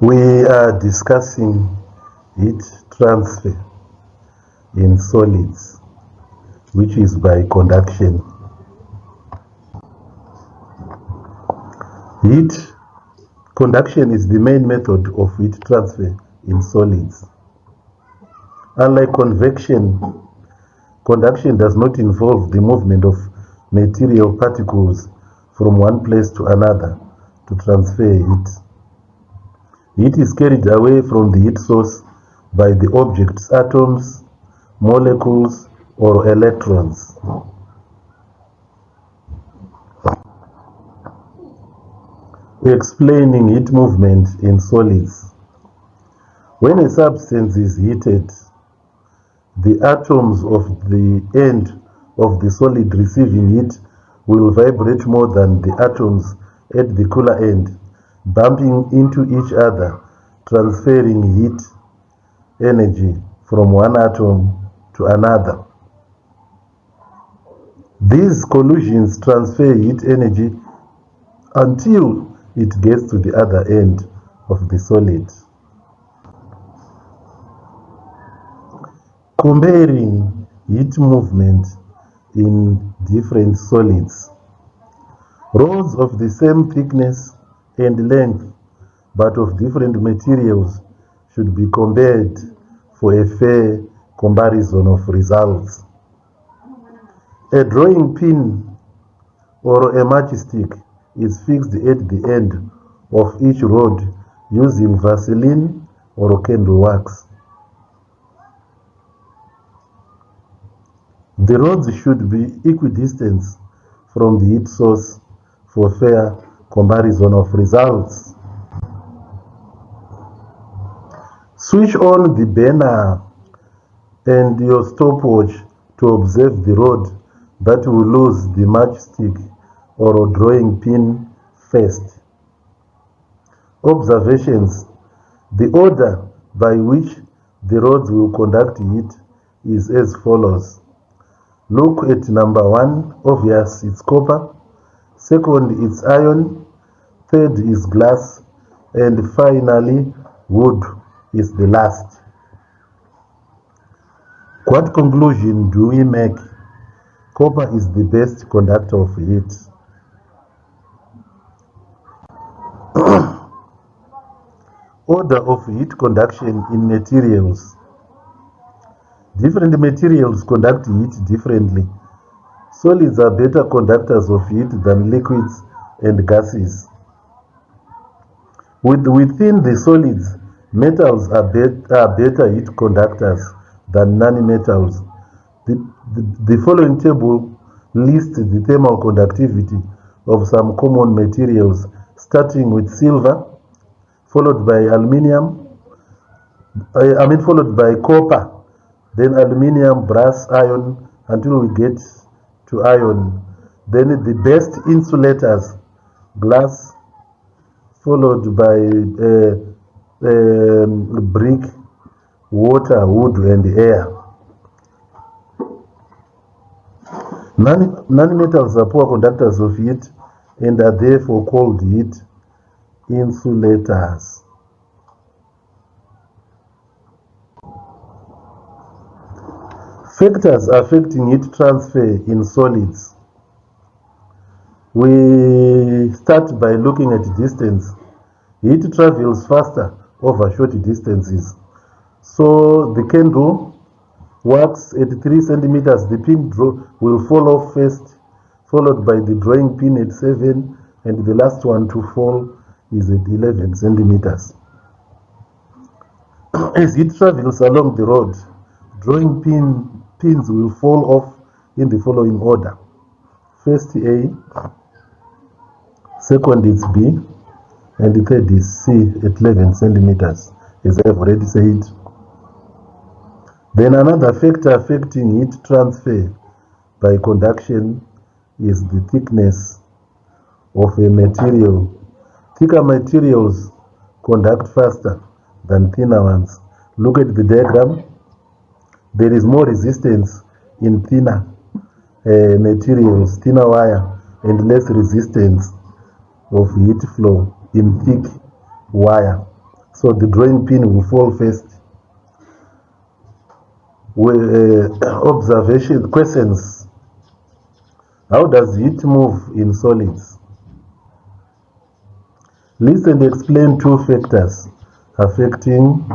We are discussing heat transfer in solids, which is by conduction. Heat conduction is the main method of heat transfer in solids. Unlike convection, conduction does not involve the movement of material particles from one place to another to transfer heat. Heat is carried away from the heat source by the object's atoms, molecules, or electrons. We're explaining heat movement in solids. When a substance is heated, the atoms of the end of the solid receiving heat will vibrate more than the atoms at the cooler end, bumping into each other, transferring heat energy from one atom to another. These collisions transfer heat energy until it gets to the other end of the solid. Comparing heat movement in different solids. Rods of the same thickness and length but of different materials should be compared for a fair comparison of results. A drawing pin or a matchstick is fixed at the end of each rod using Vaseline or candle wax. The rods should be equidistant from the heat source for fair comparison of results. Switch on the burner and your stopwatch to observe the rod that will lose the matchstick or drawing pin first. Observations. The order by which the rods will conduct heat is as follows. Look at number 1, obvious, it's copper. Second, it's iron. Third is glass. And finally, wood is the last. What conclusion do we make? Copper is the best conductor of heat. Order of heat conduction in materials. Different materials conduct heat differently. Solids are better conductors of heat than liquids and gases. Within the solids, metals are better heat conductors than non-metals. The following table lists the thermal conductivity of some common materials, starting with silver, followed by followed by copper, then aluminium, brass, iron, until we get to iron. Then the best insulators, glass, followed by brick, water, wood, and air. Non-metals are poor conductors of heat and are therefore called heat insulators. Factors affecting heat transfer in solids. We start by looking at distance. Heat travels faster over short distances. So the candle wax at 3 centimeters, the pin will fall off first, followed by the drawing pin at 7, and the last one to fall is at 11 centimeters. As it travels along the rod, drawing pins will fall off in the following order. First A, second is B, and the third is C at 11 centimeters, as I have already said. Then another factor affecting heat transfer by conduction is the thickness of a material. Thicker materials conduct faster than thinner ones. Look at the diagram. There is more resistance in thinner materials, thinner wire, and less resistance of heat flow in thick wire. So the drawing pin will fall first. Observation questions. How does heat move in solids? List and explain two factors affecting